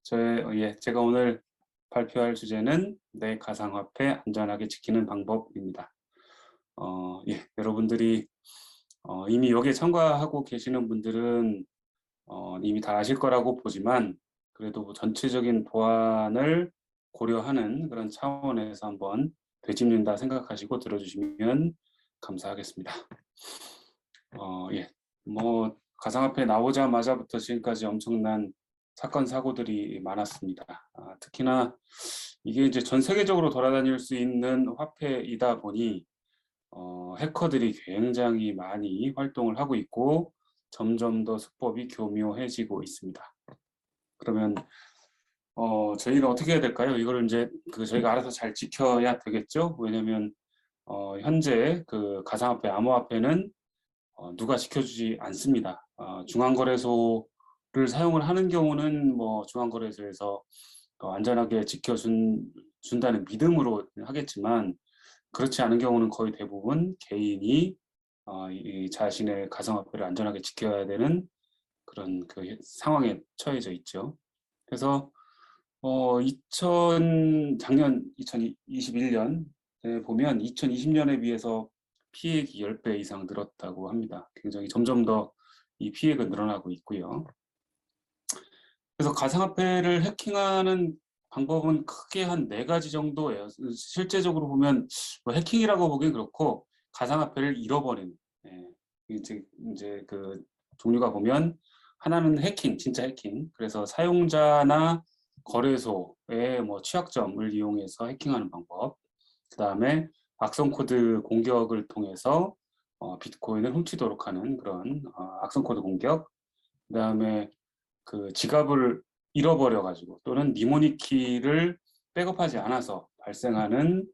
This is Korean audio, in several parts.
제가 오늘 발표할 주제는 내 가상화폐 안전하게 지키는 방법입니다. 여러분들이 이미 여기에 참가하고 계시는 분들은 이미 다 아실 거라고 보지만 그래도 뭐 전체적인 보안을 고려하는 그런 차원에서 한번 되짚는다 생각하시고 들어주시면 감사하겠습니다. 뭐 가상화폐 나오자마자부터 지금까지 엄청난 사건 사고들이 많았습니다. 특히나 이게 이제 전 세계적으로 돌아다닐 수 있는 화폐이다 보니 해커들이 굉장히 많이 활동을 하고 있고 점점 더 수법이 교묘해지고 있습니다. 그러면 저희는 어떻게 해야 될까요? 이거를 이제 저희가 알아서 잘 지켜야 되겠죠? 왜냐면 현재 그 가상화폐, 암호화폐는 누가 지켜주지 않습니다. 중앙거래소를 사용을 하는 경우는 뭐 중앙거래소에서 안전하게 지켜준다는 믿음으로 하겠지만 그렇지 않은 경우는 거의 대부분 개인이 이 자신의 가상화폐를 안전하게 지켜야 되는 그런 그 상황에 처해져 있죠. 그래서 작년 2021년에 보면 2020년에 비해서 피해액이 10배 이상 늘었다고 합니다. 굉장히 점점 더 이 피해가 늘어나고 있고요. 그래서 가상화폐를 해킹하는 방법은 크게 한 4가지 정도예요. 실제적으로 보면 뭐 해킹이라고 보기엔 그렇고 가상화폐를 잃어버리는 이제 그 종류가 보면 하나는 해킹, 진짜 해킹. 그래서 사용자나 거래소의 뭐 취약점을 이용해서 해킹하는 방법. 그 다음에 악성 코드 공격을 통해서 비트코인을 훔치도록 하는 그런 악성 코드 공격. 그 다음에 그 지갑을 잃어버려 가지고 또는 니모닉 키를 백업하지 않아서 발생하는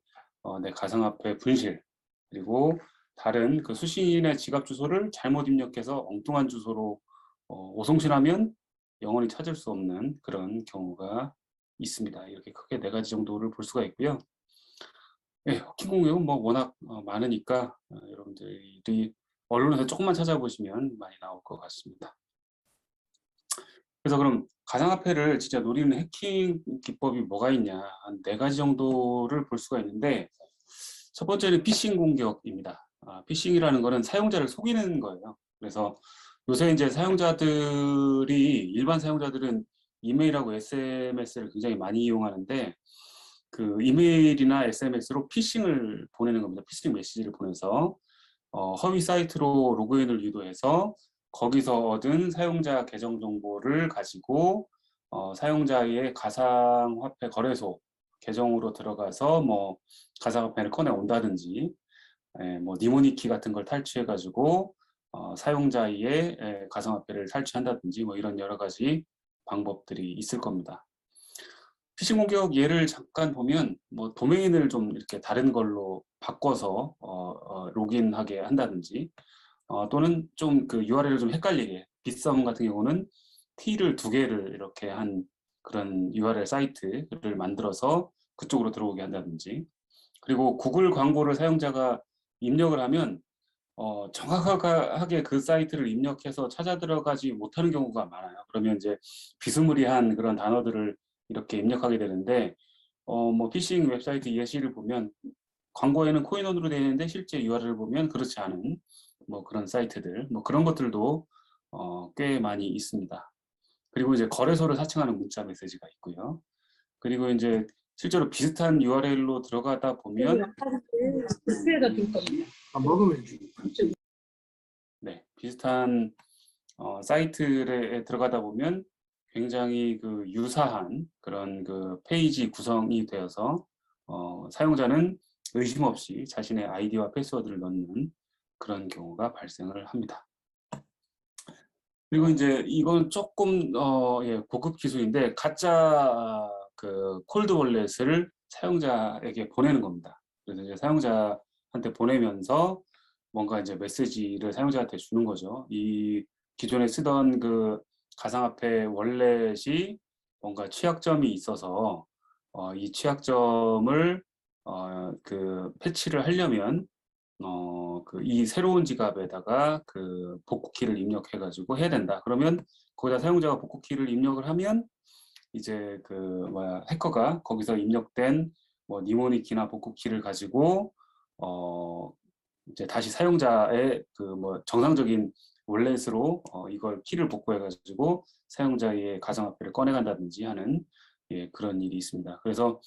내 가상화폐 분실, 그리고 다른 그 수신인의 지갑 주소를 잘못 입력해서 엉뚱한 주소로 오송신하면 영원히 찾을 수 없는 그런 경우가 있습니다. 이렇게 크게 4가지 정도를 볼 수가 있고요. 해킹 공격은 뭐 워낙 많으니까 여러분들이 언론에서 조금만 찾아보시면 많이 나올 것 같습니다. 그래서 그럼 가상화폐를 진짜 노리는 해킹 기법이 뭐가 있냐, 한 4가지 정도를 볼 수가 있는데, 첫 번째는 피싱 공격입니다. 피싱이라는 거는 사용자를 속이는 거예요. 그래서 요새 이제 일반 사용자들은 이메일하고 SMS를 굉장히 많이 이용하는데, 그 이메일이나 SMS로 피싱을 보내는 겁니다. 피싱 메시지를 보내서 허위 사이트로 로그인을 유도해서 거기서 얻은 사용자 계정 정보를 가지고 사용자의 가상화폐 거래소 계정으로 들어가서 뭐 가상화폐를 꺼내 온다든지, 뭐 니모니키 같은 걸 탈취해 가지고 사용자의 가상화폐를 탈취한다든지 뭐 이런 여러 가지 방법들이 있을 겁니다. 피싱 공격 예를 잠깐 보면 뭐 도메인을 좀 이렇게 다른 걸로 바꿔서 로그인하게 한다든지, 또는 좀 그 URL을 좀 헷갈리게, 빗썸 같은 경우는 T를 2개를 이렇게 한 그런 URL 사이트를 만들어서 그쪽으로 들어오게 한다든지, 그리고 구글 광고를 사용자가 입력을 하면 정확하게 그 사이트를 입력해서 찾아 들어가지 못하는 경우가 많아요. 그러면 이제 비스무리한 그런 단어들을 이렇게 입력하게 되는데, 뭐 피싱 웹사이트 예시를 보면 광고에는 코인원으로 되어 있는데 실제 URL을 보면 그렇지 않은 뭐 그런 사이트들, 뭐 그런 것들도 꽤 많이 있습니다. 그리고 이제 거래소를 사칭하는 문자 메시지가 있고요. 그리고 이제 실제로 비슷한 URL로 들어가다 보면 비슷한 사이트에 들어가다 보면 굉장히 그 유사한 그런 그 페이지 구성이 되어서 사용자는 의심 없이 자신의 아이디와 패스워드를 넣는 그런 경우가 발생을 합니다. 그리고 이제 이건 조금 고급 기술인데, 가짜 그 콜드 월렛을 사용자에게 보내는 겁니다. 그래서 이제 사용자한테 보내면서 뭔가 이제 메시지를 사용자한테 주는 거죠. 이 기존에 쓰던 그 가상화폐 월렛이 뭔가 취약점이 있어서 이 취약점을 그 패치를 하려면 이 새로운 지갑에다가 그 복구키를 입력해 가지고 해야 된다. 그러면 거기다 사용자가 복구키를 입력을 하면 이제 그 뭐야 해커가 거기서 입력된 뭐 니모니키나 복구키를 가지고 이제 다시 사용자의 그 뭐 정상적인 월렛으로 이걸 키를 복구해가지고 사용자의 가상화폐를 꺼내간다든지 하는 그런 일이 있습니다. 그래서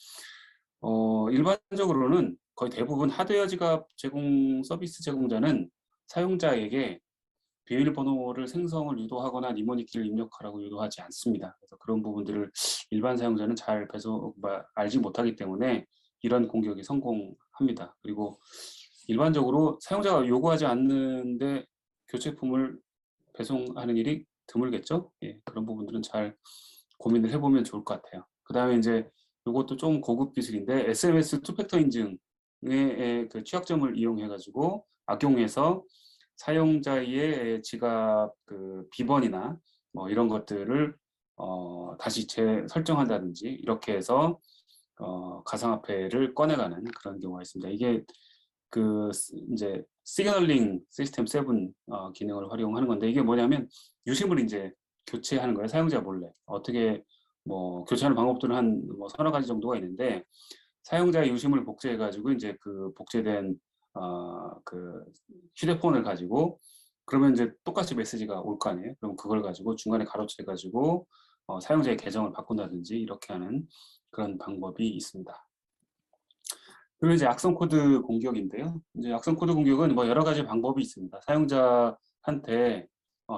일반적으로는 거의 대부분 하드웨어 지갑 제공 서비스 제공자는 사용자에게 비밀번호를 생성을 유도하거나 니모니키를 입력하라고 유도하지 않습니다. 그래서 그런 부분들을 일반 사용자는 잘 알지 못하기 때문에 이런 공격이 성공합니다. 그리고 일반적으로 사용자가 요구하지 않는데 교체품을 배송하는 일이 드물겠죠? 그런 부분들은 잘 고민을 해보면 좋을 것 같아요. 그 다음에 이제 이것도 좀 고급 기술인데 SMS 투팩터 인증의 그 취약점을 이용해가지고 악용해서 사용자의 지갑 그 비번이나 뭐 이런 것들을 다시 재설정한다든지 이렇게 해서 가상화폐를 꺼내가는 그런 경우가 있습니다. 이게 그 이제 시그널링 시스템 7 기능을 활용하는 건데 이게 뭐냐면 유심을 이제 교체하는 거예요. 사용자 몰래. 어떻게 뭐 교체하는 방법들은 한 뭐 서너 가지 정도가 있는데 사용자의 유심을 복제해 가지고 이제 그 복제된 그 휴대폰을 가지고 그러면 이제 똑같이 메시지가 올 거 아니에요. 그럼 그걸 가지고 중간에 가로채 가지고 사용자의 계정을 바꾼다든지 이렇게 하는 그런 방법이 있습니다. 그리고 이제 악성 코드 공격인데요. 이제 악성 코드 공격은 뭐 여러 가지 방법이 있습니다. 사용자한테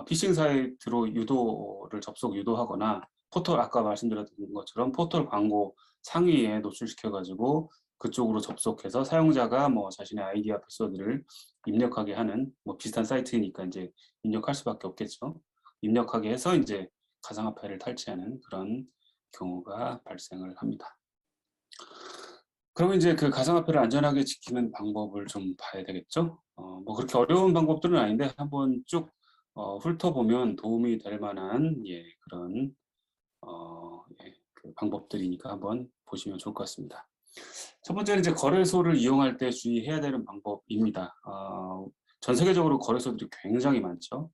피싱 사이트로 유도를 접속 유도하거나 포털 아까 말씀드렸던 것처럼 포털 광고 상위에 노출시켜 가지고 그쪽으로 접속해서 사용자가 뭐 자신의 아이디와 패스워드를 입력하게 하는 뭐 비슷한 사이트니까 이제 입력할 수밖에 없겠죠. 입력하게 해서 이제 가상화폐를 탈취하는 그런 경우가 발생을 합니다. 그러면 이제 그 가상화폐를 안전하게 지키는 방법을 좀 봐야 되겠죠? 뭐 그렇게 어려운 방법들은 아닌데 한번 쭉 훑어보면 도움이 될 만한 그런 그 방법들이니까 한번 보시면 좋을 것 같습니다. 첫 번째는 이제 거래소를 이용할 때 주의해야 되는 방법입니다. 전 세계적으로 거래소들이 굉장히 많죠.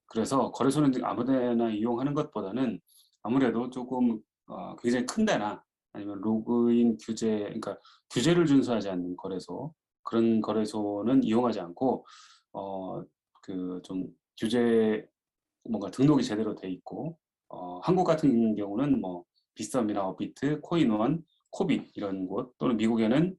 그래서 거래소는 아무데나 이용하는 것보다는 아무래도 조금 굉장히 큰 데나 아니면 로그인 규제, 그러니까 규제를 준수하지 않는 거래소, 그런 거래소는 이용하지 않고 그 좀 규제 뭔가 등록이 제대로 돼 있고 한국 같은 경우는 뭐 비썸이나 업비트, 코인원, 코빗 이런 곳 또는 미국에는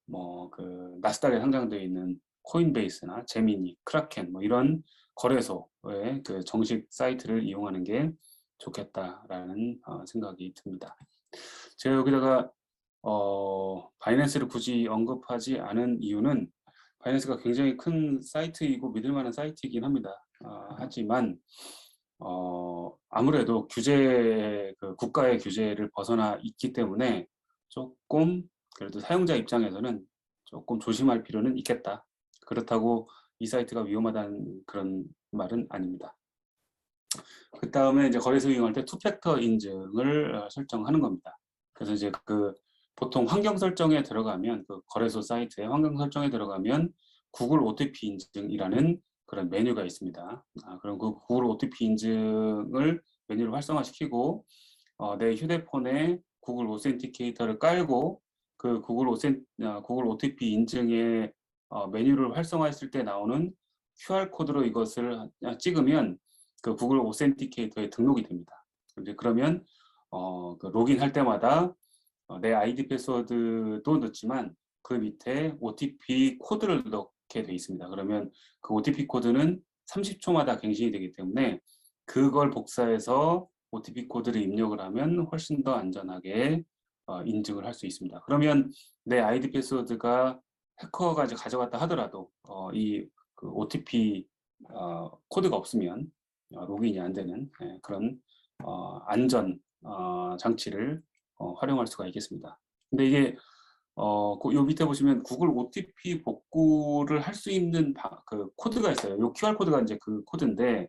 뭐 그 나스닥에 상장되어 있는 코인베이스나 제미니, 크라켄 뭐 이런 거래소의 그 정식 사이트를 이용하는 게 좋겠다라는 생각이 듭니다. 제가 여기다가 바이낸스를 굳이 언급하지 않은 이유는 바이낸스가 굉장히 큰 사이트이고 믿을 만한 사이트이긴 합니다. 하지만 아무래도 그 국가의 규제를 벗어나 있기 때문에 조금 그래도 사용자 입장에서는 조금 조심할 필요는 있겠다. 그렇다고 이 사이트가 위험하다는 그런 말은 아닙니다. 그 다음에 이제 거래소 이용할 때 투팩터 인증을 설정하는 겁니다. 그래서 이제 그 보통 환경 설정에 들어가면 그 거래소 사이트에 환경 설정에 들어가면 구글 OTP 인증이라는 그런 메뉴가 있습니다. 그럼 그 구글 OTP 인증을 메뉴를 활성화시키고 내 휴대폰에 구글 오센티케이터를 깔고 그 구글 OTP 인증의 메뉴를 활성화했을 때 나오는 QR코드로 이것을 찍으면 그 구글 오센티케이터에 등록이 됩니다. 이제 그러면 그 로그인할 때마다 내 아이디 패스워드도 넣지만 그 밑에 OTP 코드를 넣게 돼 있습니다. 그러면 그 OTP 코드는 30초마다 갱신이 되기 때문에 그걸 복사해서 OTP 코드를 입력을 하면 훨씬 더 안전하게 인증을 할 수 있습니다. 그러면 내 아이디 패스워드가 해커가 이제 가져갔다 하더라도 그 OTP 코드가 없으면 로그인이 안 되는 그런 안전 장치를 활용할 수가 있겠습니다. 근데 이게 요 밑에 보시면 구글 OTP 복구를 할 수 있는 그 코드가 있어요. 요 QR 코드가 이제 그 코드인데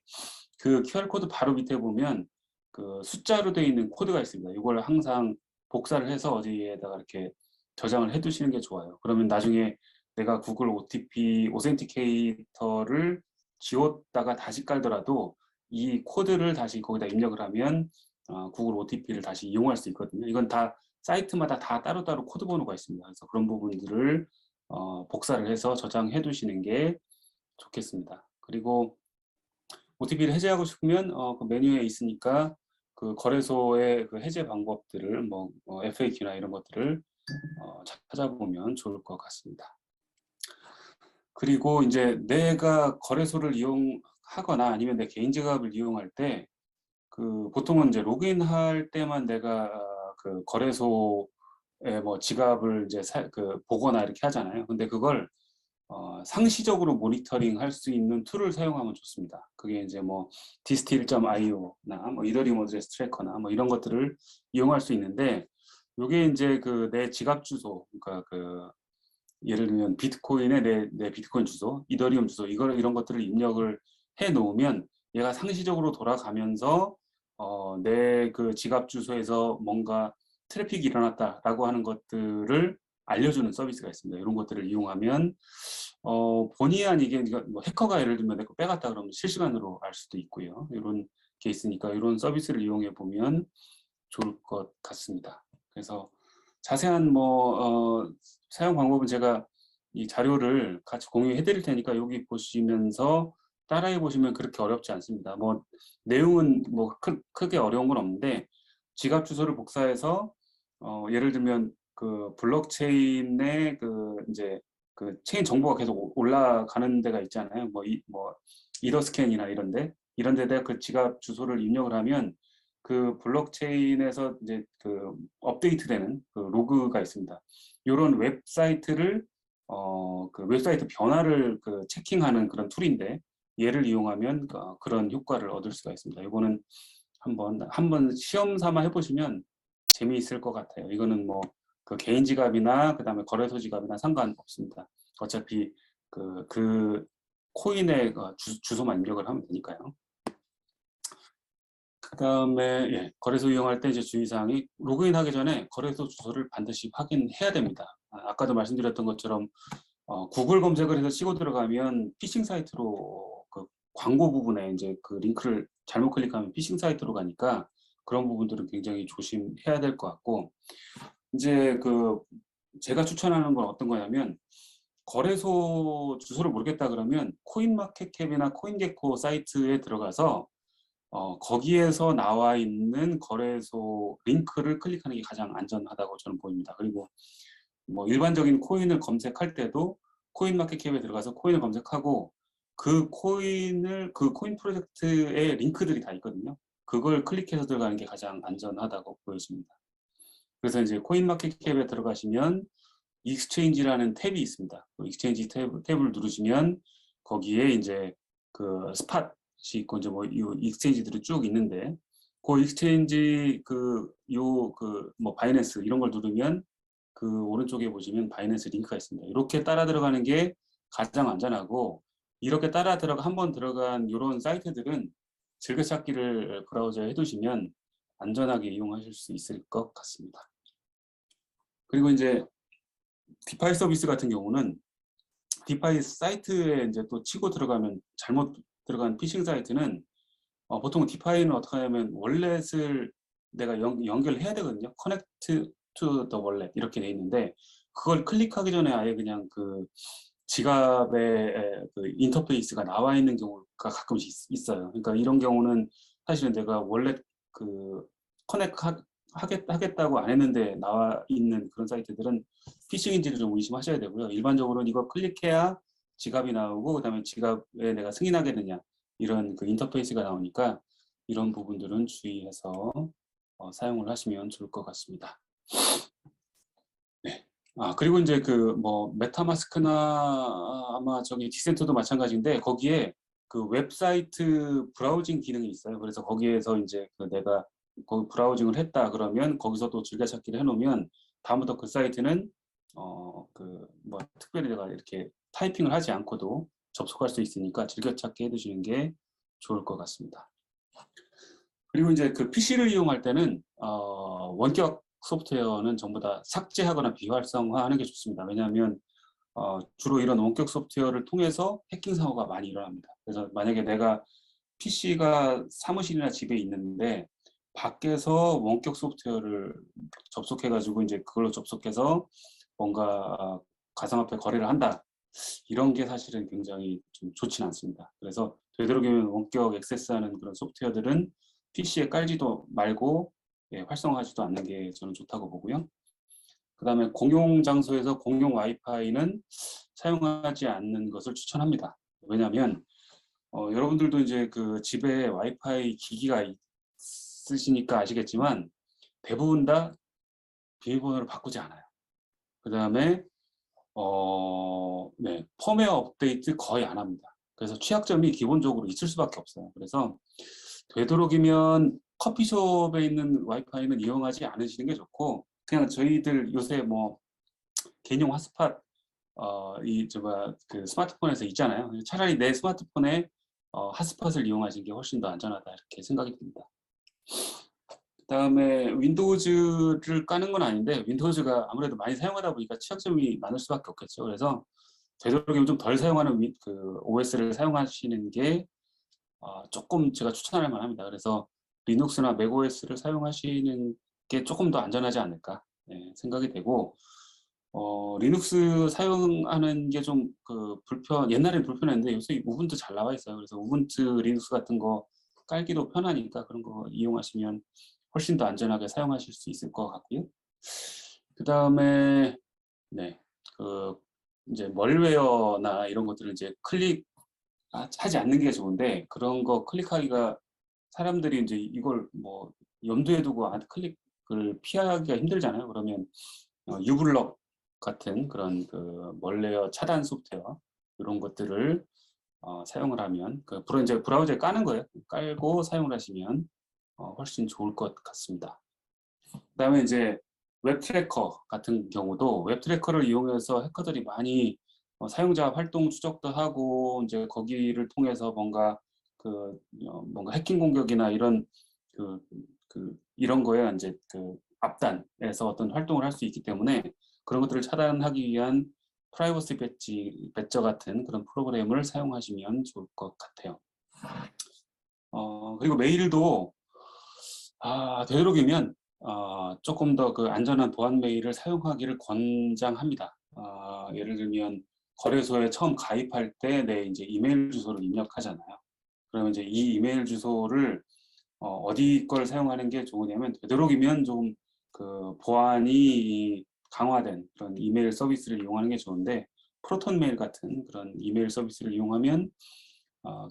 그 QR 코드 바로 밑에 보면 그 숫자로 되어 있는 코드가 있습니다. 이걸 항상 복사를 해서 어디에다가 이렇게 저장을 해두시는 게 좋아요. 그러면 나중에 내가 구글 OTP 오센티케이터를 지웠다가 다시 깔더라도 이 코드를 다시 거기다 입력을 하면 구글 OTP를 다시 이용할 수 있거든요. 이건 다 사이트마다 다 따로따로 코드 번호가 있습니다. 그래서 그런 부분들을 복사를 해서 저장해 두시는 게 좋겠습니다. 그리고 OTP를 해제하고 싶으면 그 메뉴에 있으니까 그 거래소의 그 해제 방법들을 FAQ나 이런 것들을 찾아보면 좋을 것 같습니다. 그리고 이제 내가 거래소를 이용하거나 아니면 내 개인 지갑을 이용할 때 그 보통은 이제 로그인할 때만 내가 그 거래소에 뭐 지갑을 이제 보거나 이렇게 하잖아요. 근데 그걸 상시적으로 모니터링 할 수 있는 툴을 사용하면 좋습니다. 그게 이제 뭐 디스틸.io나 뭐 이더리움 어드레스 트래커나 뭐 이런 것들을 이용할 수 있는데, 이게 이제 그 내 지갑 주소, 그러니까 그 예를 들면 비트코인의 내 비트코인 주소, 이더리움 주소, 이런 것들을 입력을 해 놓으면 얘가 상시적으로 돌아가면서 내 그 지갑 주소에서 뭔가 트래픽이 일어났다라고 하는 것들을 알려주는 서비스가 있습니다. 이런 것들을 이용하면 본의 아니게 뭐 해커가 예를 들면 내 거 빼갔다 그러면 실시간으로 알 수도 있고요. 이런 게 있으니까 이런 서비스를 이용해 보면 좋을 것 같습니다. 그래서 자세한 사용 방법은 제가 이 자료를 같이 공유해 드릴 테니까 여기 보시면서 따라해 보시면 그렇게 어렵지 않습니다. 뭐 내용은 뭐 크게 어려운 건 없는데, 지갑 주소를 복사해서 예를 들면 그 블록체인의 그 이제 그 체인 정보가 계속 올라가는 데가 있잖아요. 뭐 이더스캔이나 이런 데다가 그 지갑 주소를 입력을 하면 그 블록체인에서 이제 그 업데이트되는 그 로그가 있습니다. 이런 웹사이트를 그 웹사이트 변화를 그 체킹하는 그런 툴인데, 얘를 이용하면 그런 효과를 얻을 수가 있습니다. 이거는 한번 시험 삼아 해보시면 재미있을 것 같아요. 이거는 뭐 그 개인 지갑이나 그다음에 거래소 지갑이나 상관없습니다. 어차피 그 코인의 주소만 입력을 하면 되니까요. 그다음에 거래소 이용할 때 이제 주의사항이, 로그인하기 전에 거래소 주소를 반드시 확인해야 됩니다. 아까도 말씀드렸던 것처럼 구글 검색을 해서 치고 들어가면 피싱 사이트로 그 광고 부분에 이제 그 링크를 잘못 클릭하면 피싱 사이트로 가니까 그런 부분들은 굉장히 조심해야 될 것 같고, 이제 그 제가 추천하는 건 어떤 거냐면, 거래소 주소를 모르겠다 그러면 코인마켓캡이나 코인게코 사이트에 들어가서 거기에서 나와 있는 거래소 링크를 클릭하는 게 가장 안전하다고 저는 보입니다. 그리고 뭐 일반적인 코인을 검색할 때도 코인마켓캡에 들어가서 코인을 검색하고 그 코인 프로젝트의 링크들이 다 있거든요. 그걸 클릭해서 들어가는 게 가장 안전하다고 보여집니다. 그래서 이제 코인마켓캡에 들어가시면 익스체인지라는 탭이 있습니다. 그 익스체인지 탭을 누르시면 거기에 이제 그 스팟이 있고 이제 뭐 이 익스체인지들이 쭉 있는데, 그 익스체인지 뭐 바이낸스 이런 걸 누르면 그 오른쪽에 보시면 바이낸스 링크가 있습니다. 이렇게 따라 들어가는 게 가장 안전하고, 이렇게 따라 한번 들어간 이런 사이트들은 즐겨찾기를 브라우저에 해두시면 안전하게 이용하실 수 있을 것 같습니다. 그리고 이제 디파이 서비스 같은 경우는 디파이 사이트에 이제 또 치고 들어가면 잘못 들어간 피싱 사이트는 보통 디파이는 어떻게 하냐면 월렛을 내가 연결해야 되거든요. Connect to the wallet 이렇게 돼 있는데, 그걸 클릭하기 전에 아예 그냥 그 지갑에 그 인터페이스가 나와 있는 경우가 가끔씩 있어요. 그러니까 이런 경우는 사실은 내가 월렛 그 커넥트 하겠다고 안 했는데 나와 있는 그런 사이트들은 피싱인지를 좀 의심하셔야 되고요. 일반적으로는 이거 클릭해야 지갑이 나오고 그다음에 지갑에 내가 승인하게 되냐 이런 그 인터페이스가 나오니까 이런 부분들은 주의해서 사용을 하시면 좋을 것 같습니다. 네. 그리고 이제 그 뭐 메타마스크나 아마 저기 디센트도 마찬가지인데, 거기에 그 웹사이트 브라우징 기능이 있어요. 그래서 거기에서 이제 내가 거기 브라우징을 했다 그러면 거기서 또 즐겨찾기를 해놓으면 다음부터 그 사이트는 그 뭐 특별히 내가 이렇게 타이핑을 하지 않고도 접속할 수 있으니까 즐겨찾기 해두시는 게 좋을 것 같습니다. 그리고 이제 그 PC를 이용할 때는 원격 소프트웨어는 전부 다 삭제하거나 비활성화하는 게 좋습니다. 왜냐하면 주로 이런 원격 소프트웨어를 통해서 해킹 사고가 많이 일어납니다. 그래서 만약에 내가 PC가 사무실이나 집에 있는데 밖에서 원격 소프트웨어를 접속해가지고 이제 그걸로 접속해서 뭔가 가상화폐 거래를 한다. 이런 게 사실은 굉장히 좀 좋지는 않습니다. 그래서 되도록이면 원격 액세스하는 그런 소프트웨어들은 PC에 깔지도 말고 활성화하지도 않는 게 저는 좋다고 보고요. 그 다음에 공용 장소에서 공용 와이파이는 사용하지 않는 것을 추천합니다. 왜냐하면 여러분들도 이제 그 집에 와이파이 기기가 있으시니까 아시겠지만 대부분 다 비밀번호를 바꾸지 않아요. 그 다음에 네, 펌웨어 업데이트 거의 안 합니다. 그래서 취약점이 기본적으로 있을 수밖에 없어요. 그래서 되도록이면 커피숍에 있는 와이파이는 이용하지 않으시는 게 좋고, 그냥 저희들 요새 뭐 개인용 핫스팟 그 스마트폰에서 있잖아요. 차라리 내 스마트폰에 핫스팟을 이용하시는 게 훨씬 더 안전하다 이렇게 생각이 듭니다. 그다음에 윈도우즈를 까는 건 아닌데 윈도우즈가 아무래도 많이 사용하다 보니까 취약점이 많을 수밖에 없겠죠. 그래서 되도록이면 좀 덜 사용하는 그 OS를 사용하시는 게 조금 제가 추천할 만합니다. 그래서 리눅스나 맥OS를 사용하시는 게 조금 더 안전하지 않을까 생각이 되고, 리눅스 사용하는 게 좀 그 옛날엔 불편했는데 요새 우분투 잘 나와 있어요. 그래서 우분투 리눅스 같은 거 깔기도 편하니까 그런 거 이용하시면 훨씬 더 안전하게 사용하실 수 있을 것 같고요. 그 다음에 네, 그 이제 멀웨어나 이런 것들을 이제 하지 않는 게 좋은데, 그런 거 클릭하기가 사람들이 이제 이걸 뭐 염두에 두고 클릭을 피하기가 힘들잖아요. 그러면 유블럭 같은 그런 그 멀웨어 차단 소프트웨어 이런 것들을 사용을 하면 이제 브라우저에 까는 거예요. 깔고 사용을 하시면 훨씬 좋을 것 같습니다. 그다음에 이제 웹 트래커 같은 경우도 웹 트래커를 이용해서 해커들이 많이 사용자 활동 추적도 하고 이제 거기를 통해서 뭔가 뭔가 해킹 공격이나 이런 이런 거에 이제 그 앞단에서 어떤 활동을 할 수 있기 때문에 그런 것들을 차단하기 위한 프라이버시 배저 같은 그런 프로그램을 사용하시면 좋을 것 같아요. 그리고 메일도 되도록이면 조금 더 그 안전한 보안 메일을 사용하기를 권장합니다. 예를 들면 거래소에 처음 가입할 때 내 이제 이메일 주소를 입력하잖아요. 그러면 이제 이 이메일 주소를 어디 걸 사용하는 게 좋으냐면 되도록이면 좀 그 보안이 강화된 그런 이메일 서비스를 이용하는 게 좋은데, 프로톤 메일 같은 그런 이메일 서비스를 이용하면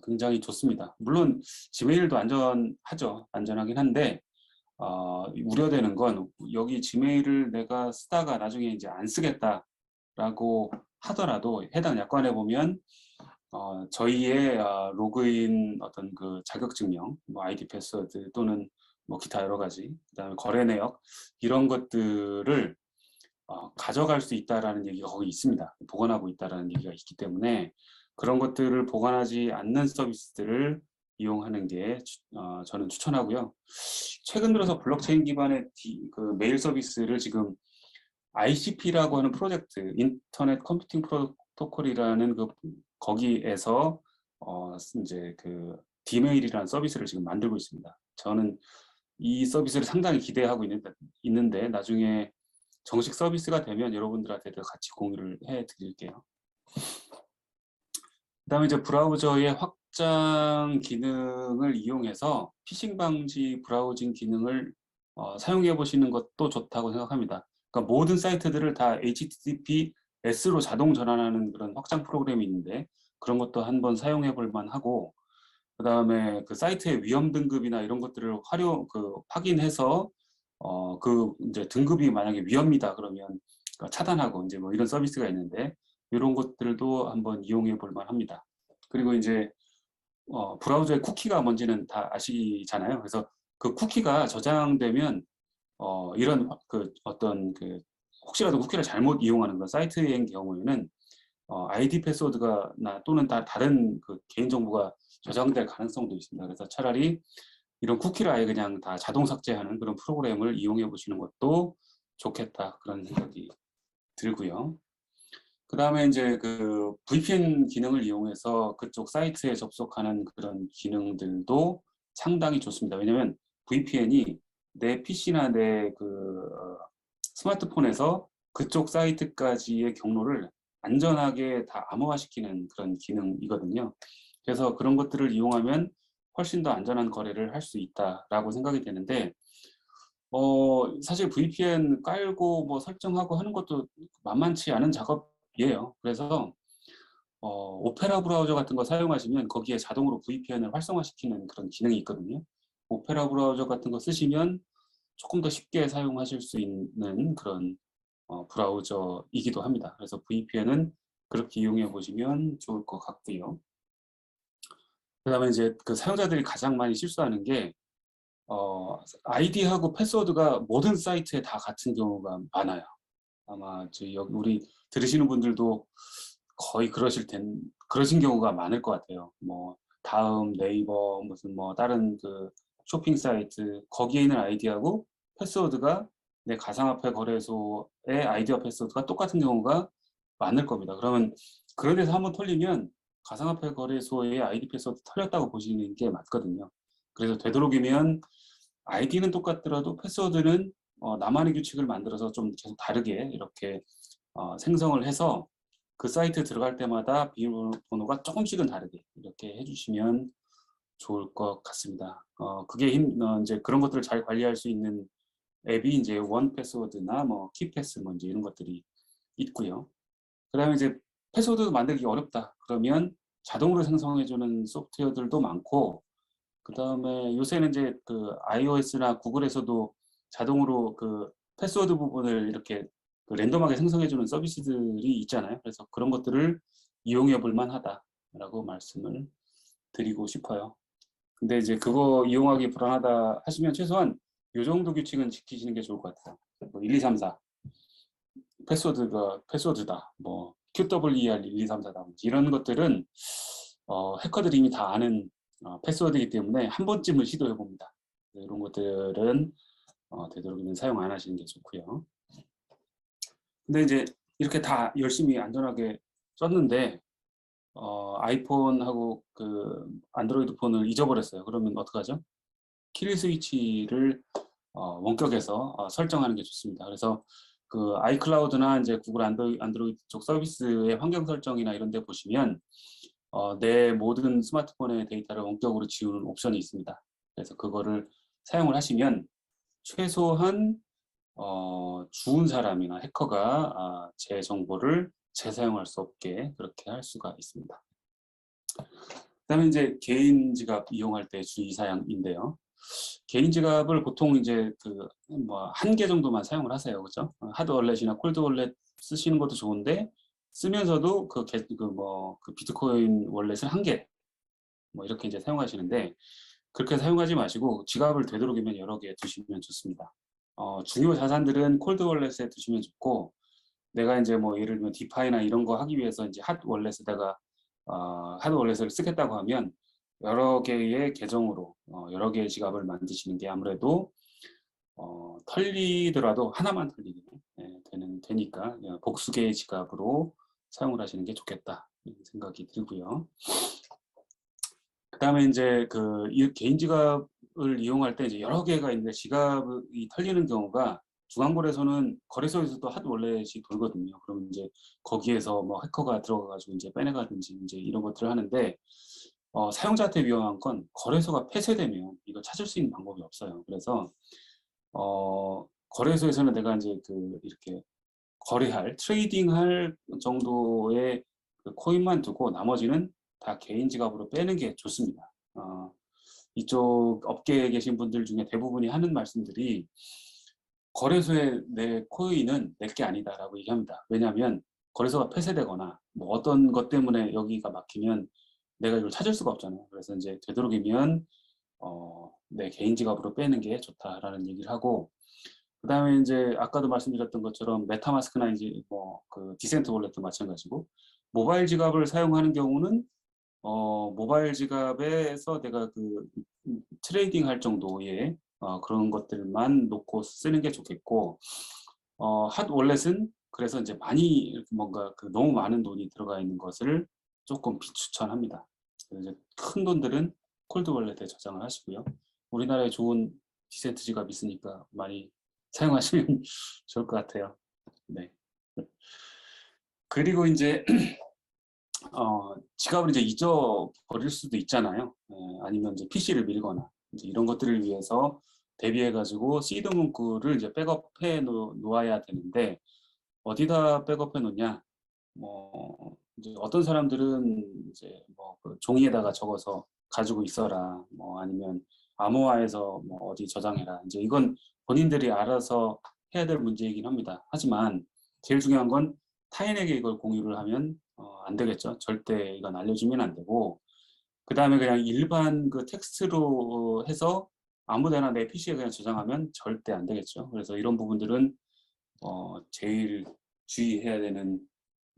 굉장히 좋습니다. 물론 지메일도 안전하죠. 안전하긴 한데 우려되는 건 여기 지메일을 내가 쓰다가 나중에 이제 안 쓰겠다라고 하더라도 해당 약관에 보면 저희의 로그인 어떤 그 자격증명, 뭐 아이디 패스워드 또는 뭐 기타 여러 가지, 그다음에 거래 내역 이런 것들을 가져갈 수 있다라는 얘기가 거기 있습니다. 보관하고 있다라는 얘기가 있기 때문에 그런 것들을 보관하지 않는 서비스들을 이용하는 게 저는 추천하고요. 최근 들어서 블록체인 기반의 그 메일 서비스를 지금 ICP라고 하는 프로젝트, 인터넷 컴퓨팅 프로토콜이라는 거기에서 이제 그 디메일이라는 서비스를 지금 만들고 있습니다. 저는 이 서비스를 상당히 기대하고 있는데 나중에 정식 서비스가 되면 여러분들한테도 같이 공유를 해드릴게요. 그다음에 이제 브라우저의 확장 기능을 이용해서 피싱 방지 브라우징 기능을 사용해 보시는 것도 좋다고 생각합니다. 그러니까 모든 사이트들을 다 HTTPS로 자동 전환하는 그런 확장 프로그램이 있는데 그런 것도 한번 사용해 볼 만하고, 그 다음에 그 사이트의 위험 등급이나 이런 것들을 확인해서 이제 등급이 만약에 위험이다 그러면 차단하고 이제 뭐 이런 서비스가 있는데 이런 것들도 한번 이용해 볼 만합니다. 그리고 이제 브라우저의 쿠키가 뭔지는 다 아시잖아요. 그래서 그 쿠키가 저장되면 이런 혹시라도 쿠키를 잘못 이용하는 그런 사이트의 경우에는 아이디 패스워드가 또는 다른 그 개인정보가 저장될 가능성도 있습니다. 그래서 차라리 이런 쿠키를 아예 그냥 다 자동 삭제하는 그런 프로그램을 이용해 보시는 것도 좋겠다 그런 생각이 들고요. 그 다음에 이제 그 VPN 기능을 이용해서 그쪽 사이트에 접속하는 그런 기능들도 상당히 좋습니다. 왜냐하면 VPN이 내 PC나 내 스마트폰에서 그쪽 사이트까지의 경로를 안전하게 다 암호화시키는 그런 기능이거든요. 그래서 그런 것들을 이용하면 훨씬 더 안전한 거래를 할 수 있다라고 생각이 되는데, 사실 VPN 깔고 뭐 설정하고 하는 것도 만만치 않은 작업이에요. 그래서 오페라 브라우저 같은 거 사용하시면 거기에 자동으로 VPN을 활성화시키는 그런 기능이 있거든요. 오페라 브라우저 같은 거 쓰시면 조금 더 쉽게 사용하실 수 있는 그런 브라우저이기도 합니다. 그래서 VPN은 그렇게 이용해 보시면 좋을 것 같고요. 그다음에 이제 그 사용자들이 가장 많이 실수하는 게 아이디하고 패스워드가 모든 사이트에 다 같은 경우가 많아요. 아마 여기 우리 들으시는 분들도 거의 그러신 경우가 많을 것 같아요. 뭐 다음, 네이버, 무슨 뭐 다른 그 쇼핑 사이트 거기에 있는 아이디하고 패스워드가 내 가상화폐 거래소의 아이디와 패스워드가 똑같은 경우가 많을 겁니다. 그러면 그런 데서 한번 털리면 가상화폐 거래소의 아이디 패스워드 털렸다고 보시는 게 맞거든요. 그래서 되도록이면 아이디는 똑같더라도 패스워드는 나만의 규칙을 만들어서 좀 계속 다르게 이렇게 생성을 해서 그 사이트 들어갈 때마다 비밀번호가 조금씩은 다르게 이렇게 해주시면 좋을 것 같습니다. 그게 이제 그런 것들을 잘 관리할 수 있는 앱이 이제 원 패스워드나 뭐 키패스 뭐 이제 이런 것들이 있고요. 그다음에 이제 패스워드 만들기 어렵다 그러면 자동으로 생성해주는 소프트웨어들도 많고, 그다음에 요새는 이제 그 iOS나 구글에서도 자동으로 그 패스워드 부분을 이렇게 그 랜덤하게 생성해주는 서비스들이 있잖아요. 그래서 그런 것들을 이용해 볼 만하다라고 말씀을 드리고 싶어요. 근데 이제 그거 이용하기 불안하다 하시면 최소한 이 정도 규칙은 지키시는 게 좋을 것 같아요. 뭐 1, 2, 3, 4 패스워드가 패스워드다. 뭐 QWER 1, 2, 3, 4다. 이런 것들은 해커들이 이미 다 아는 패스워드이기 때문에 한 번쯤은 시도해 봅니다. 이런 것들은 되도록이면 사용 안 하시는 게 좋고요. 근데 이제 이렇게 다 열심히 안전하게 썼는데 아이폰하고 그 안드로이드 폰을 잊어버렸어요. 그러면 어떡하죠? 킬 스위치를 원격에서 설정하는 게 좋습니다. 그래서 그 아이클라우드나 이제 구글 안드로이드 쪽 서비스의 환경 설정이나 이런 데 보시면 내 모든 스마트폰의 데이터를 원격으로 지우는 옵션이 있습니다. 그래서 그거를 사용을 하시면 최소한 주운 사람이나 해커가 제 정보를 재사용할 수 없게 그렇게 할 수가 있습니다. 그다음에 이제 개인 지갑 이용할 때 주의사항인데요. 개인 지갑을 보통 이제 그 뭐 한 개 정도만 사용을 하세요, 그렇죠? 하드 월렛이나 콜드 월렛 쓰시는 것도 좋은데 쓰면서도 그 비트코인 월렛을 한 개 뭐 이렇게 이제 사용하시는데 그렇게 사용하지 마시고 지갑을 되도록이면 여러 개 두시면 좋습니다. 중요 자산들은 콜드 월렛에 두시면 좋고, 내가 이제 뭐 예를 들면 디파이나 이런 거 하기 위해서 이제 핫 월렛에다가 하드 월렛을 쓰겠다고 하면 여러 개의 계정으로 여러 개의 지갑을 만드시는 게 아무래도 털리더라도 하나만 털리게 되니까 복수 개의 지갑으로 사용을 하시는 게 좋겠다 이런 생각이 들고요. 그다음에 이제 그 개인 지갑을 이용할 때 이제 여러 개가 있는데 지갑이 털리는 경우가 중앙거래소는 거래소에서도 핫 월렛이 돌거든요. 그러면 이제 거기에서 뭐 해커가 들어가가지고 이제 빼내가든지 이제 이런 것들을 하는데 사용자한테 위험한 건 거래소가 폐쇄되면 이걸 찾을 수 있는 방법이 없어요. 그래서 거래소에서는 내가 이제 그 이렇게 거래할 트레이딩할 정도의 그 코인만 두고 나머지는 다 개인 지갑으로 빼는 게 좋습니다. 이쪽 업계에 계신 분들 중에 대부분이 하는 말씀들이 거래소에 내 코인은 내 게 아니다라고 얘기합니다. 왜냐하면 거래소가 폐쇄되거나 뭐 어떤 것 때문에 여기가 막히면 내가 이걸 찾을 수가 없잖아요. 그래서 이제 되도록이면 내 개인 지갑으로 빼는 게 좋다라는 얘기를 하고, 그다음에 이제 아까도 말씀드렸던 것처럼 메타마스크나 이제 뭐 그 디센트 월렛도 마찬가지고 모바일 지갑을 사용하는 경우는 모바일 지갑에서 내가 그 트레이딩 할 정도의 그런 것들만 놓고 쓰는 게 좋겠고, 핫 월렛은 그래서 이제 많이 뭔가 그 너무 많은 돈이 들어가 있는 것을 조금 비추천합니다. 이제 큰 돈들은 콜드 월렛에 저장을 하시고요. 우리나라에 좋은 디센트 지갑 있으니까 많이 사용하시면 좋을 것 같아요. 네. 그리고 이제 지갑을 이제 잊어버릴 수도 있잖아요. 아니면 이제 PC를 밀거나 이제 이런 것들을 위해서 대비해가지고 시드 문구를 이제 백업해 놓아야 되는데 어디다 백업해 놓냐? 뭐 이제 어떤 사람들은 이제 뭐그 종이에다가 적어서 가지고 있어라, 뭐 아니면 암호화해서 뭐 어디 저장해라. 이제 이건 본인들이 알아서 해야 될 문제이긴 합니다. 하지만 제일 중요한 건 타인에게 이걸 공유를 하면 안 되겠죠. 절대 이건 알려주면 안 되고, 그 다음에 그냥 일반 그 텍스트로 해서 아무데나 내 PC에 그냥 저장하면 절대 안 되겠죠. 그래서 이런 부분들은 제일 주의해야 되는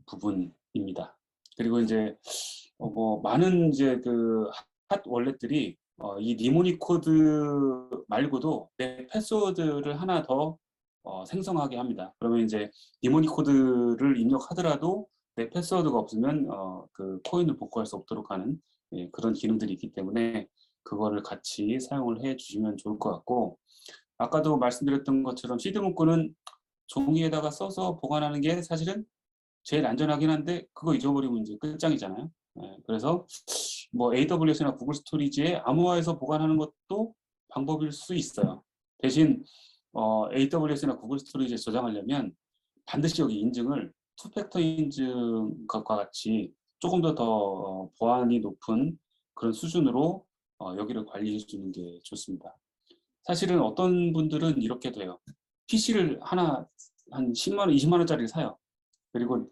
부분입니다. 그리고 이제 뭐 많은 이제 그 핫 월렛들이 이 니모니 코드 말고도 내 패스워드를 하나 더 생성하게 합니다. 그러면 이제 니모니 코드를 입력하더라도 내 패스워드가 없으면 그 코인을 복구할 수 없도록 하는 그런 기능들이 있기 때문에 그거를 같이 사용을 해 주시면 좋을 것 같고, 아까도 말씀드렸던 것처럼 시드 문구는 종이에다가 써서 보관하는 게 사실은 제일 안전하긴 한데 그거 잊어버리면 이제 끝장이잖아요. 그래서 뭐 AWS나 구글 스토리지에 암호화해서 보관하는 것도 방법일 수 있어요. 대신 AWS나 구글 스토리지에 저장하려면 반드시 여기 인증을 투팩터 인증과 같이 조금 더 보안이 높은 그런 수준으로 여기를 관리해 주는 게 좋습니다. 사실은 어떤 분들은 이렇게 돼요. PC를 하나 한 10만 원, 20만 원짜리 사요. 그리고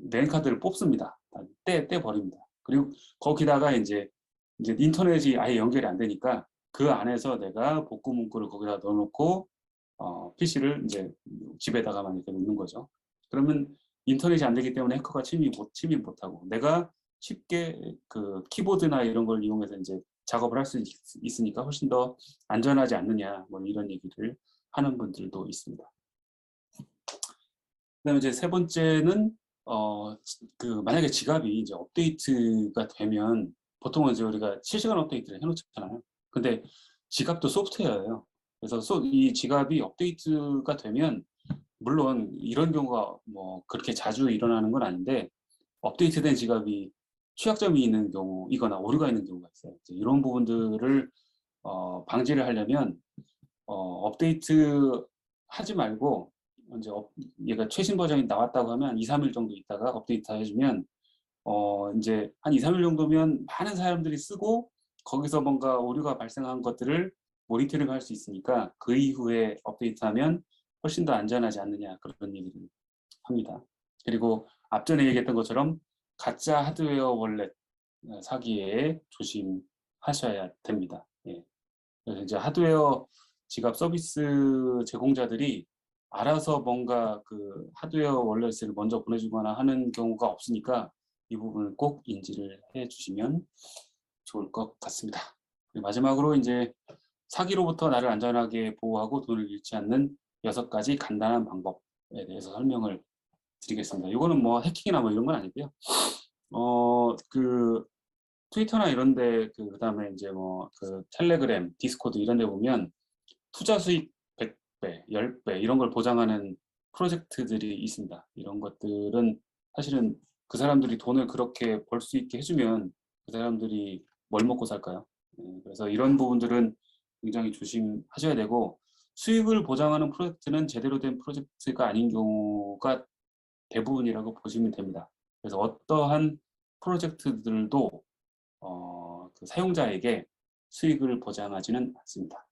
랜카드를 뽑습니다. 떼 버립니다. 그리고 거기다가 이제 인터넷이 아예 연결이 안 되니까 그 안에서 내가 복구 문구를 거기다 넣어놓고 PC를 이제 집에다가만 이렇게 놓는 거죠. 그러면 인터넷이 안 되기 때문에 해커가 침입 못하고 내가 쉽게 그 키보드나 이런 걸 이용해서 이제 작업을 할 수 있으니까 훨씬 더 안전하지 않느냐, 뭐 이런 얘기를 하는 분들도 있습니다. 그다음에 이제 세 번째는 그 만약에 지갑이 이제 업데이트가 되면 보통은 이제 우리가 실시간 업데이트를 해놓잖아요. 근데 지갑도 소프트웨어예요. 그래서 이 지갑이 업데이트가 되면 물론 이런 경우가 뭐 그렇게 자주 일어나는 건 아닌데 업데이트된 지갑이 취약점이 있는 경우이거나 오류가 있는 경우가 있어요. 이런 부분들을 방지를 하려면 업데이트 하지 말고 이제 얘가 최신 버전이 나왔다고 하면 2, 3일 정도 있다가 업데이트 해주면 이제 한 2, 3일 정도면 많은 사람들이 쓰고 거기서 뭔가 오류가 발생한 것들을 모니터링 할 수 있으니까 그 이후에 업데이트하면 훨씬 더 안전하지 않느냐, 그런 얘기를 합니다. 그리고 앞전에 얘기했던 것처럼 가짜 하드웨어 월렛 사기에 조심하셔야 됩니다. 예. 그래서 이제 하드웨어 지갑 서비스 제공자들이 알아서 뭔가 그 하드웨어 월렛을 먼저 보내주거나 하는 경우가 없으니까 이 부분을 꼭 인지를 해 주시면 좋을 것 같습니다. 그리고 마지막으로 이제 사기로부터 나를 안전하게 보호하고 돈을 잃지 않는 6가지 간단한 방법에 대해서 설명을 드리겠습니다. 이거는 뭐 해킹이나 뭐 이런 건 아니고요. 그 트위터나 이런데 그다음에 이제 뭐 그 텔레그램, 디스코드 이런 데 보면 투자 수익 100배, 10배 이런 걸 보장하는 프로젝트들이 있습니다. 이런 것들은 사실은 그 사람들이 돈을 그렇게 벌 수 있게 해주면 그 사람들이 뭘 먹고 살까요? 그래서 이런 부분들은 굉장히 조심하셔야 되고, 수익을 보장하는 프로젝트는 제대로 된 프로젝트가 아닌 경우가 대부분이라고 보시면 됩니다. 그래서 어떠한 프로젝트들도 그 사용자에게 수익을 보장하지는 않습니다.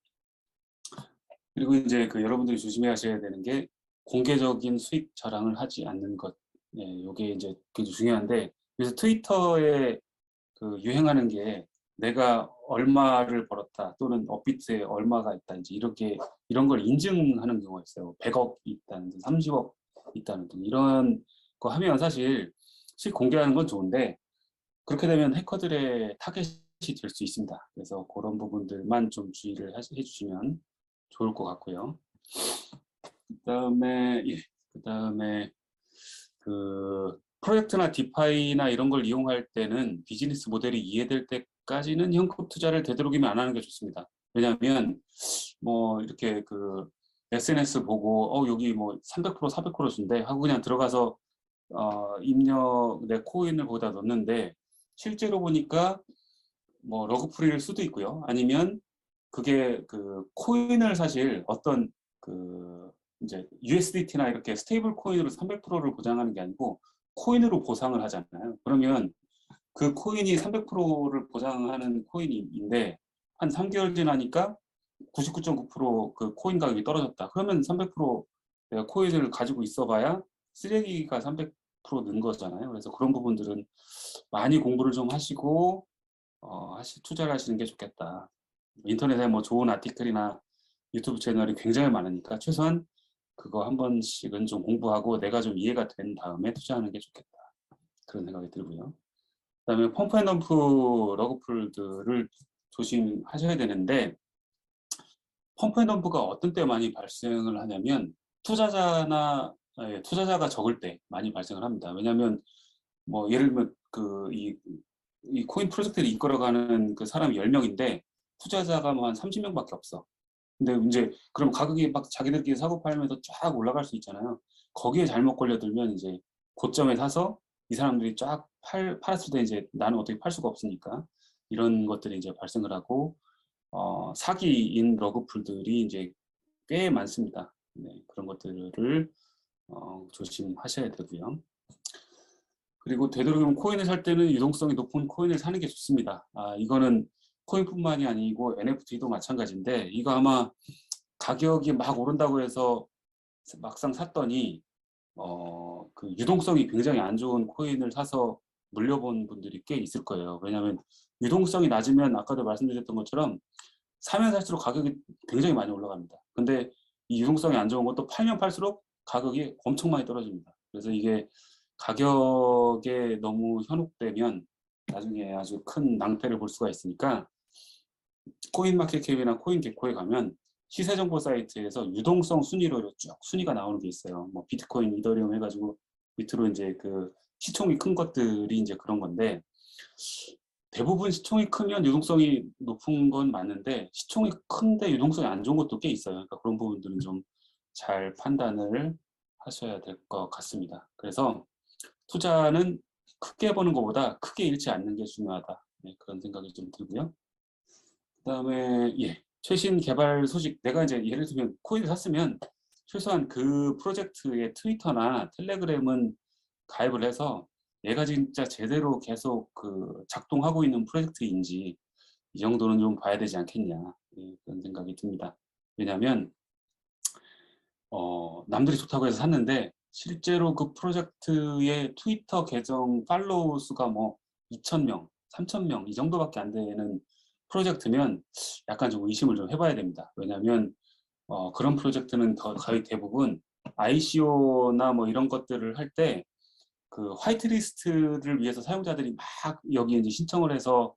그리고 이제 그 여러분들이 조심하셔야 되는 게 공개적인 수익 자랑을 하지 않는 것. 이게 이제 굉장히 중요한데, 그래서 트위터에 그 유행하는 게 내가 얼마를 벌었다 또는 업비트에 얼마가 있다 이제 이렇게 이런 걸 인증하는 경우가 있어요. 100억 있다는 등 30억 있다는 등 이런 거 하면 사실 수익 공개하는 건 좋은데 그렇게 되면 해커들의 타겟이 될 수 있습니다. 그래서 그런 부분들만 좀 주의를 해주시면 좋을 것 같고요. 그다음에 그 프로젝트나 디파이나 이런 걸 이용할 때는 비즈니스 모델이 이해될 때까지는 현금 투자를 되도록이면 안 하는 게 좋습니다. 왜냐하면 뭐 이렇게 그 SNS 보고 여기 뭐 300% 400% 준대 하고 그냥 들어가서 입력 내 코인을 거기다 넣는데 실제로 보니까 뭐 러그풀일 수도 있고요. 아니면 그게 그 코인을 사실 어떤 그 이제 USDT나 이렇게 스테이블 코인으로 300%를 보장하는 게 아니고 코인으로 보상을 하잖아요. 그러면 그 코인이 300%를 보장하는 코인인데 한 3개월 지나니까 99.9%그 코인 가격이 떨어졌다. 그러면 300% 내가 코인을 가지고 있어봐야 쓰레기가 300%는 거잖아요. 그래서 그런 부분들은 많이 공부를 좀 하시고 투자를 하시는 게 좋겠다. 인터넷에 뭐 좋은 아티클이나 유튜브 채널이 굉장히 많으니까 최소한 그거 한 번씩은 좀 공부하고 내가 좀 이해가 된 다음에 투자하는 게 좋겠다. 그런 생각이 들고요. 그다음에 펌프앤덤프 러그풀들을 조심하셔야 되는데 펌프앤덤프가 어떤 때 많이 발생을 하냐면 투자자가 적을 때 많이 발생을 합니다. 왜냐하면 뭐 예를 들면 이 코인 프로젝트를 이끌어가는 그 사람이 10명인데 투자자가 뭐 한 30명밖에 없어. 근데 이제 그럼 가격이 막 자기들끼리 사고 팔면서 쫙 올라갈 수 있잖아요. 거기에 잘못 걸려들면 이제 고점에 사서 이 사람들이 쫙 팔았을 때 이제 나는 어떻게 팔 수가 없으니까 이런 것들이 이제 발생을 하고 사기인 러그풀들이 이제 꽤 많습니다. 네, 그런 것들을 조심하셔야 되고요. 그리고 되도록이면 코인을 살 때는 유동성이 높은 코인을 사는 게 좋습니다. 이거는 코인뿐만이 아니고 NFT도 마찬가지인데 이거 아마 가격이 막 오른다고 해서 막상 샀더니 그 유동성이 굉장히 안 좋은 코인을 사서 물려본 분들이 꽤 있을 거예요. 왜냐하면 유동성이 낮으면 아까도 말씀드렸던 것처럼 사면 살수록 가격이 굉장히 많이 올라갑니다. 근데 이 유동성이 안 좋은 것도 팔면 팔수록 가격이 엄청 많이 떨어집니다. 그래서 이게 가격에 너무 현혹되면 나중에 아주 큰 낭패를 볼 수가 있으니까 코인마켓캡이나 코인게코에 가면 시세정보 사이트에서 유동성 순위로 쭉 순위가 나오는 게 있어요. 뭐 비트코인, 이더리움 해가지고 밑으로 이제 그 시총이 큰 것들이 이제 그런 건데 대부분 시총이 크면 유동성이 높은 건 맞는데 시총이 큰데 유동성이 안 좋은 것도 꽤 있어요. 그러니까 그런 부분들은 좀 잘 판단을 하셔야 될 것 같습니다. 그래서 투자는 크게 버는 것보다 크게 잃지 않는 게 중요하다. 네, 그런 생각이 좀 들고요. 그다음에 최신 개발 소식 내가 이제 예를 들면 코인을 샀으면 최소한 그 프로젝트의 트위터나 텔레그램은 가입을 해서 얘가 진짜 제대로 계속 그 작동하고 있는 프로젝트인지 이 정도는 좀 봐야 되지 않겠냐 그런 생각이 듭니다. 왜냐하면 남들이 좋다고 해서 샀는데 실제로 그 프로젝트의 트위터 계정 팔로우 수가 뭐 2,000명, 3,000명 이 정도밖에 안 되는 프로젝트면 약간 좀 의심을 좀 해봐야 됩니다. 왜냐하면 그런 프로젝트는 거의 대부분 ICO나 뭐 이런 것들을 할 때 그 화이트리스트를 위해서 사용자들이 막 여기 이제 신청을 해서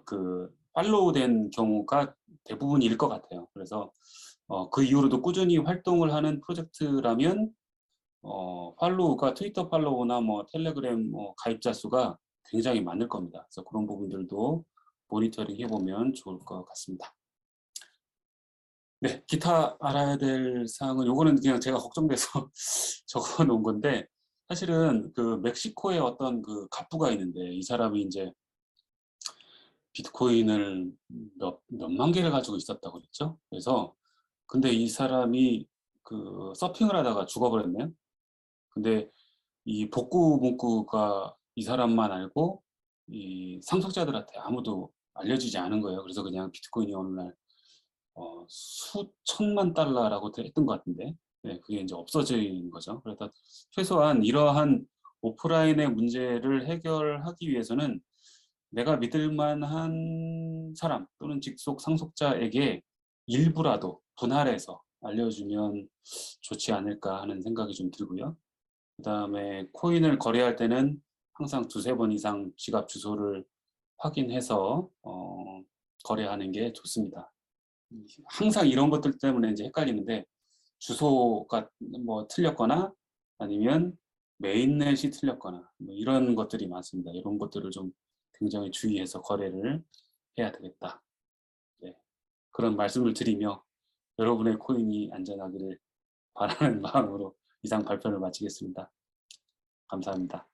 그 팔로우 된 경우가 대부분일 것 같아요. 그래서 그 이후로도 꾸준히 활동을 하는 프로젝트라면 팔로우가 트위터 팔로우나 뭐 텔레그램 뭐 가입자 수가 굉장히 많을 겁니다. 그래서 그런 부분들도 모니터링 해보면 좋을 것 같습니다. 네, 기타 알아야 될 사항은 요거는 그냥 제가 걱정돼서 적어 놓은 건데 사실은 그 멕시코에 어떤 그 갑부가 있는데 이 사람이 이제 비트코인을 몇만 개를 가지고 있었다고 그랬죠. 그래서 근데 이 사람이 그 서핑을 하다가 죽어버렸네요. 근데 이 복구 문구가 이 사람만 알고 이 상속자들한테 아무도 알려주지 않은 거예요. 그래서 그냥 비트코인이 어느 날 수천만 달러라고 했던 것 같은데 그게 이제 없어진 거죠. 그래서 최소한 이러한 오프라인의 문제를 해결하기 위해서는 내가 믿을 만한 사람 또는 직속 상속자에게 일부라도 분할해서 알려주면 좋지 않을까 하는 생각이 좀 들고요. 그 다음에 코인을 거래할 때는 항상 2-3번 이상 지갑 주소를 확인해서 거래하는 게 좋습니다. 항상 이런 것들 때문에 이제 헷갈리는데 주소가 뭐 틀렸거나 아니면 메인넷이 틀렸거나 뭐 이런 것들이 많습니다. 이런 것들을 좀 굉장히 주의해서 거래를 해야 되겠다. 네. 그런 말씀을 드리며 여러분의 코인이 안전하기를 바라는 마음으로 이상 발표를 마치겠습니다. 감사합니다.